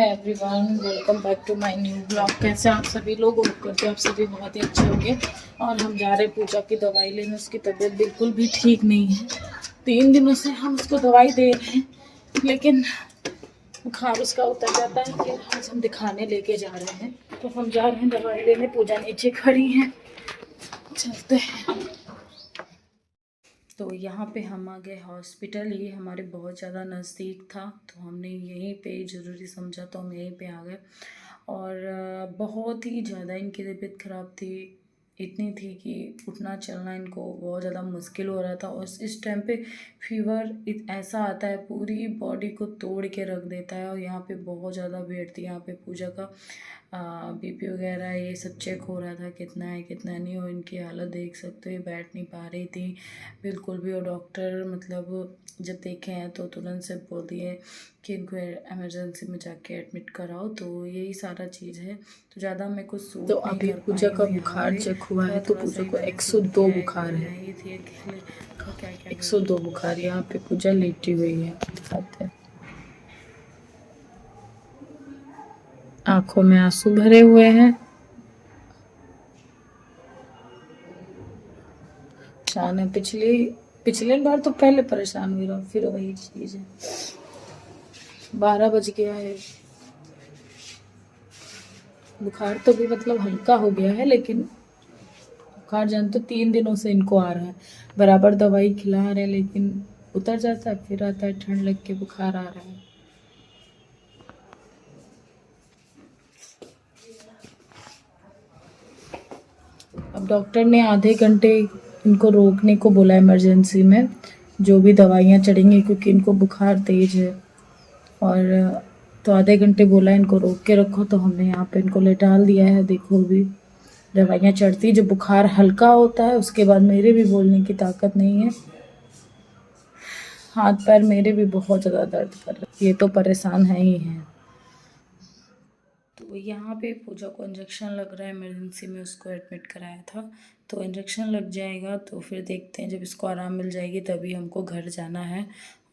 Everyone, welcome back to my new blog. कैसे आप सभी लोग? होप करते हैं आप सभी बहुत ही अच्छे होंगे। और हम जा रहे हैं पूजा की दवाई लेने। उसकी तबीयत बिल्कुल भी ठीक नहीं है। 3 दिनों से हम उसको दवाई दे रहे हैं, लेकिन बुखार उसका उतर जाता है। फिर आज हम दिखाने लेके जा रहे हैं, तो हम जा रहे हैं दवाई लेने। पूजा नीचे खड़ी हैं, चलते हैं। तो यहाँ पे हम आ गए हॉस्पिटल। ये हमारे बहुत ज़्यादा नज़दीक था, तो हमने यहीं पे ज़रूरी समझा, तो हम यहीं पे आ गए। और बहुत ही ज़्यादा इनकी तबीयत ख़राब थी। इतनी थी कि उठना चलना इनको बहुत ज़्यादा मुश्किल हो रहा था। और इस टाइम पे फीवर ऐसा आता है, पूरी बॉडी को तोड़ के रख देता है। और यहाँ पे बहुत ज़्यादा वेट थी। यहाँ पे पूजा का बीपी वगैरह ये सब चेक हो रहा था, कितना है कितना नहीं। और इनकी हालत देख सकते हो, ये बैठ नहीं पा रही थी बिल्कुल भी। और डॉक्टर मतलब जब देखे हैं तो तुरंत से बोल दिए कि इनको इमरजेंसी में जाके एडमिट कराओ। तो यही सारा चीज़ है, तो ज़्यादा मेरे को सूट तो नहीं अभी पूजा का बुखार चेक हुआ है, तो पूजा को 102 बुखार है। ये थी क्या 102 बुखार। यहाँ पे पूजा लेटी हुई है, दिखाते हैं। आंखों में आंसू भरे हुए हैं। परेशान है। पिछले बार तो पहले परेशान हुई रहा, फिर वही चीज है। 12 बज गया है। बुखार तो भी मतलब हल्का हो गया है, लेकिन बुखार जान तो 3 दिनों से इनको आ रहा है। बराबर दवाई खिला रहे हैं, लेकिन उतर जाता है, फिर आता है, ठंड लग के बुखार आ रहा है। अब डॉक्टर ने आधे घंटे इनको रोकने को बोला इमरजेंसी में, जो भी दवाइयाँ चढ़ेंगी, क्योंकि इनको बुखार तेज है। और तो आधे घंटे बोला इनको रोक के रखो, तो हमने यहाँ पे इनको लेटाल दिया है। देखो भी दवाइयाँ चढ़ती, जब बुखार हल्का होता है उसके बाद मेरे भी बोलने की ताकत नहीं है। हाथ पैर मेरे भी बहुत ज़्यादा दर्द कर रहे, ये तो परेशान है ही है। तो यहाँ पे पूजा को इंजेक्शन लग रहा है, इमरजेंसी में उसको एडमिट कराया था। तो इंजेक्शन लग जाएगा तो फिर देखते हैं, जब इसको आराम मिल जाएगी तभी हमको घर जाना है।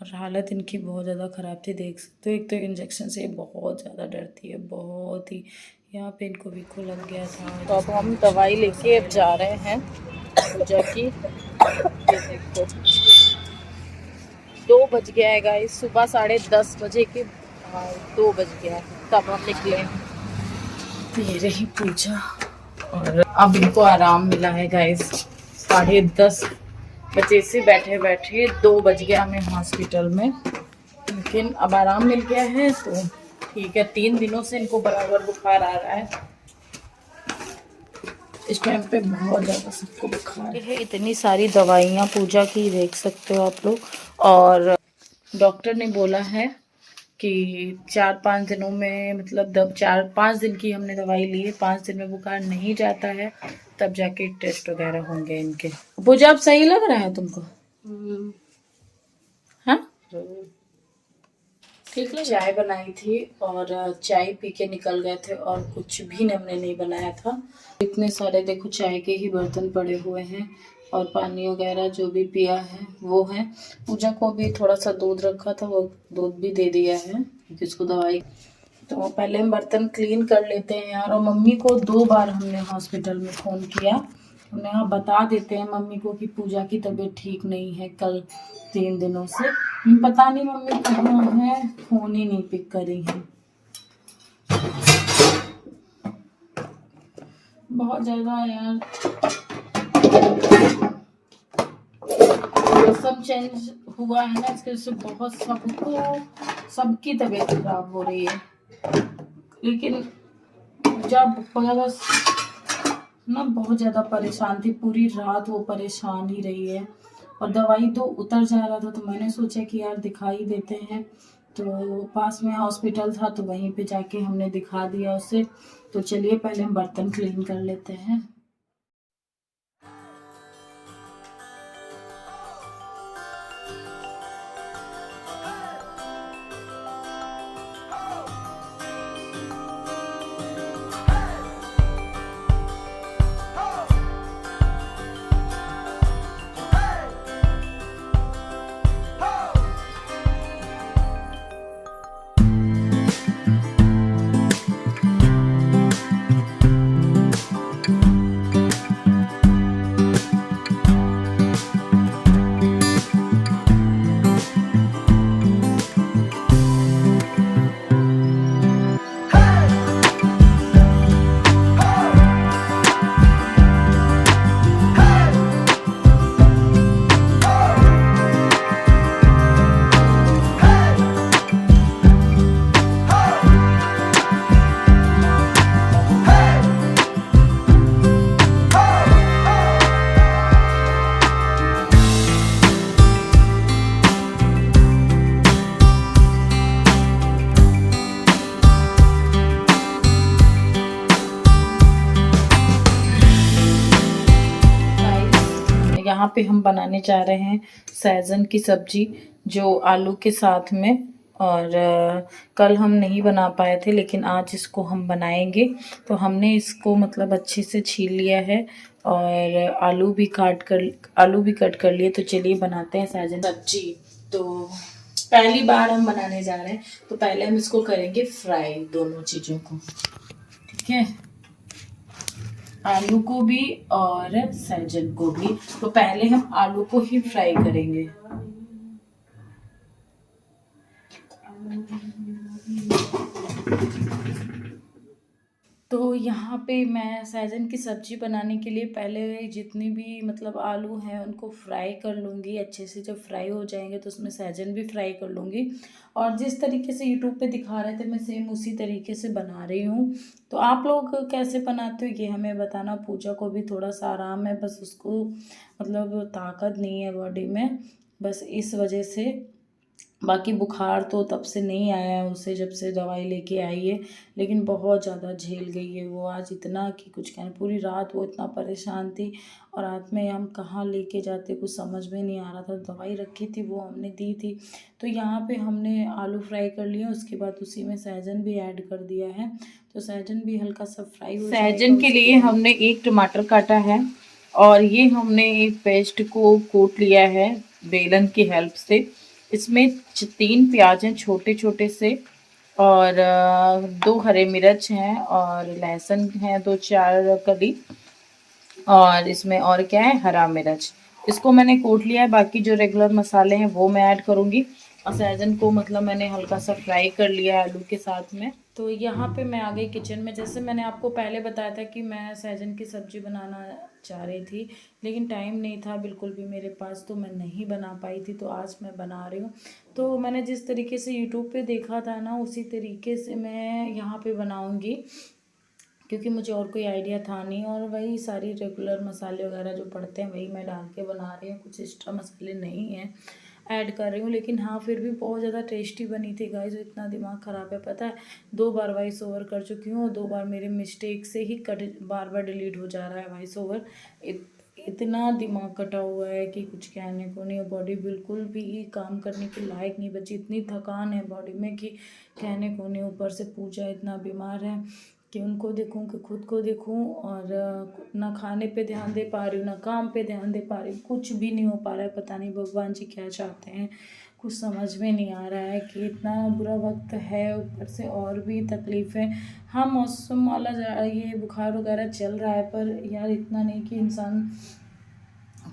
और हालत इनकी बहुत ज़्यादा ख़राब थी, देख सकते हो। एक तो इंजेक्शन से बहुत ज़्यादा डरती है, बहुत ही। यहाँ पे इनको भी को लग गया था। तो अब हम दवाई लेके अब जा रहे हैं पूजा की। ये देखो 2 बज गया है गाइस, सुबह 10:30 बजे के 2 बज गया है, तब हम निकले हैं। ये रही पूजा, और अब इनको आराम मिला है गाइस। 10:30 बजे से बैठे बैठे 2 बज गया हमें हॉस्पिटल में, लेकिन अब आराम मिल गया है, तो ठीक है। 3 दिनों से इनको बराबर बुखार आ रहा है। इस टाइम पे बहुत ज़्यादा सबको बुखार है। इतनी सारी दवाइयाँ पूजा की, देख सकते हो आप लोग। और डॉक्टर ने बोला है कि 4-5 दिनों में, मतलब 4-5 दिन की हमने दवाई ली है, 5 दिन में बुखार नहीं जाता है तब जाके टेस्ट वगैरह होंगे इनके। पूजा अब सही लग रहा है तुमको? हाँ, ठीक लग। चाय बनाई थी और चाय पी के निकल गए थे, और कुछ भी हमने नहीं बनाया था। इतने सारे देखो चाय के ही बर्तन पड़े हुए हैं, और पानी वगैरह जो भी पिया है वो है। पूजा को भी थोड़ा सा दूध रखा था, वो दूध भी दे दिया है क्योंकि उसको दवाई। तो पहले हम बर्तन क्लीन कर लेते हैं यार। और मम्मी को 2 बार हमने हॉस्पिटल में फ़ोन किया। हमने यहाँ बता देते हैं मम्मी को कि पूजा की तबीयत ठीक नहीं है कल 3 दिनों से। पता नहीं मम्मी कहाँ है, फ़ोन ही नहीं पिक करी है। बहुत ज़्यादा यार मौसम चेंज हुआ है ना, इसके से बहुत सबकी तबीयत खराब हो रही है। लेकिन जब बहुत ज़्यादा परेशान थी, पूरी रात वो परेशान ही रही है। और दवाई तो उतर जा रहा था, तो मैंने सोचा कि यार दिखा ही देते हैं। तो पास में हॉस्पिटल था, तो वहीं पे जाके हमने दिखा दिया उसे। तो चलिए पहले हम बर्तन क्लीन कर लेते हैं। यहाँ पे हम बनाने जा रहे हैं सहजन की सब्जी जो आलू के साथ में। और कल हम नहीं बना पाए थे लेकिन आज इसको हम बनाएंगे। तो हमने इसको मतलब अच्छे से छील लिया है और आलू भी कट कर लिए। तो चलिए बनाते हैं सहजन सब्जी। तो पहली बार हम बनाने जा रहे हैं तो पहले हम इसको करेंगे फ्राई, दोनों चीज़ों को। ठीक है, आलू को भी और सहजन को भी। तो पहले हम आलू को ही फ्राई करेंगे। तो यहाँ पे मैं सहजन की सब्ज़ी बनाने के लिए पहले जितनी भी मतलब आलू हैं उनको फ्राई कर लूँगी अच्छे से। जब फ्राई हो जाएंगे तो उसमें सहजन भी फ्राई कर लूँगी। और जिस तरीके से यूट्यूब पे दिखा रहे थे मैं सेम उसी तरीके से बना रही हूँ। तो आप लोग कैसे बनाते हो ये हमें बताना। पूजा को भी थोड़ा सा आराम है, बस उसको मतलब ताकत नहीं है बॉडी में, बस इस वजह से। बाकी बुखार तो तब से नहीं आया है उसे, जब से दवाई लेके आई है। लेकिन बहुत ज़्यादा झेल गई है वो आज, इतना कि कुछ कहने। पूरी रात वो इतना परेशान थी और रात में हम कहाँ लेके जाते कुछ समझ में नहीं आ रहा था। दवाई रखी थी वो हमने दी थी। तो यहाँ पे हमने आलू फ्राई कर लिए, उसके बाद उसी में सहजन भी ऐड कर दिया है। तो सहजन भी हल्का सा फ्राई हो जाएगा। सहजन के लिए हमने एक टमाटर काटा है और ये हमने एक पेस्ट को कूट लिया है बेलन की हेल्प से। इसमें 3 प्याज हैं छोटे छोटे से, और 2 हरे मिर्च हैं, और लहसुन है 2-4 कली, और इसमें और क्या है, हरा मिर्च। इसको मैंने कूट लिया है। बाकी जो रेगुलर मसाले हैं वो मैं ऐड करूँगी। और सहजन को मतलब मैंने हल्का सा फ्राई कर लिया है आलू के साथ में। तो यहाँ पे मैं आ गई किचन में। जैसे मैंने आपको पहले बताया था कि मैं सहजन की सब्ज़ी बनाना चाह रही थी लेकिन टाइम नहीं था बिल्कुल भी मेरे पास, तो मैं नहीं बना पाई थी। तो आज मैं बना रही हूँ। तो मैंने जिस तरीके से यूट्यूब पे देखा था ना उसी तरीके से मैं यहाँ पे बनाऊँगी, क्योंकि मुझे और कोई आइडिया था नहीं। और वही सारी रेगुलर मसाले वगैरह जो पड़ते हैं वही मैं डाल के बना रही हूँ, कुछ एक्स्ट्रा मसाले नहीं हैं ऐड कर रही हूँ। लेकिन हाँ फिर भी बहुत ज़्यादा टेस्टी बनी थी गाइस। इतना दिमाग ख़राब है पता है, 2 बार वॉइस ओवर कर चुकी हूँ और 2 बार मेरे मिस्टेक से ही बार बार डिलीट हो जा रहा है वॉइस ओवर। इतना दिमाग कटा हुआ है कि कुछ कहने को नहीं। बॉडी बिल्कुल भी काम करने के लायक नहीं बची, इतनी थकान है बॉडी में कि कहने को नहीं। ऊपर से पूजा इतना बीमार है कि उनको देखूं कि खुद को देखूं, और ना खाने पे ध्यान दे पा रही हूँ ना काम पे ध्यान दे पा रही हूँ। कुछ भी नहीं हो पा रहा है। पता नहीं भगवान जी क्या चाहते हैं, कुछ समझ में नहीं आ रहा है कि इतना बुरा वक्त है, ऊपर से और भी तकलीफ़ें। हाँ मौसम वाला ये बुखार वगैरह चल रहा है, पर यार इतना नहीं कि इंसान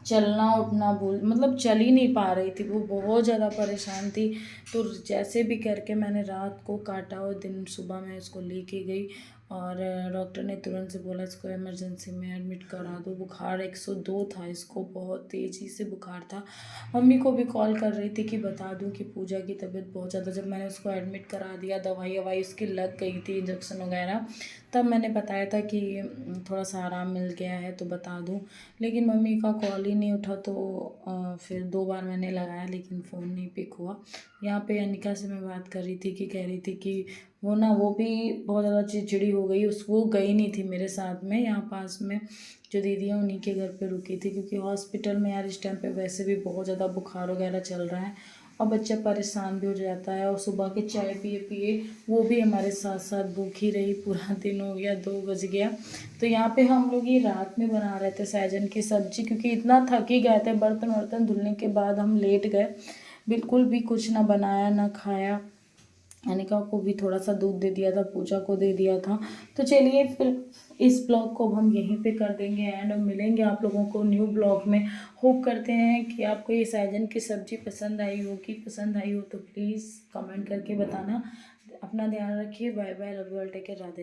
चलना उठना भूल, मतलब चल ही नहीं पा रही थी वो, बहुत ज़्यादा परेशान थी। तो जैसे भी करके मैंने रात को काटा और दिन सुबह मैं इसको लेके गई, और डॉक्टर ने तुरंत से बोला इसको इमरजेंसी में एडमिट करा दो। बुखार 102 था इसको, बहुत तेज़ी से बुखार था। मम्मी को भी कॉल कर रही थी कि बता दूं कि पूजा की तबीयत बहुत ज़्यादा। जब मैंने उसको एडमिट करा दिया, दवाई ववाई उसकी लग गई थी, इंजेक्शन वगैरह, तब मैंने बताया था कि थोड़ा सा आराम मिल गया है तो बता दूं। लेकिन मम्मी का कॉल ही नहीं उठा। तो फिर 2 बार मैंने लगाया लेकिन फ़ोन नहीं पिक हुआ। यहाँ पे अनिका से मैं बात कर रही थी कि कह रही थी कि वो ना वो भी बहुत ज़्यादा चिड़चिड़ी हो गई। वो गई नहीं थी मेरे साथ में, यहाँ पास में जो दीदी हैं उन्हीं के घर पे रुकी थी, क्योंकि हॉस्पिटल में यार इस टाइम पे वैसे भी बहुत ज़्यादा बुखार वगैरह चल रहा है और बच्चा परेशान भी हो जाता है। और सुबह के चाय पिए पिए वो भी हमारे साथ साथ भूखी रही, पूरा दिन हो गया, 2 बज गया। तो यहाँ पे हम लोग ये रात में बना रहे थे सहजन की सब्ज़ी, क्योंकि इतना थक ही गए थे। बर्तन वर्तन धुलने के बाद हम लेट गए, बिल्कुल भी कुछ ना बनाया ना खाया। अनिका को भी थोड़ा सा दूध दे दिया था, पूजा को दे दिया था। तो चलिए फिर इस ब्लॉग को हम यहीं पे कर देंगे एंड, और मिलेंगे आप लोगों को न्यू ब्लॉग में। होप करते हैं कि आपको ये सहजन की सब्ज़ी पसंद आई होगी। पसंद आई हो तो प्लीज़ कमेंट करके बताना। अपना ध्यान रखिए। Bye bye, love you all, take care, Radhe.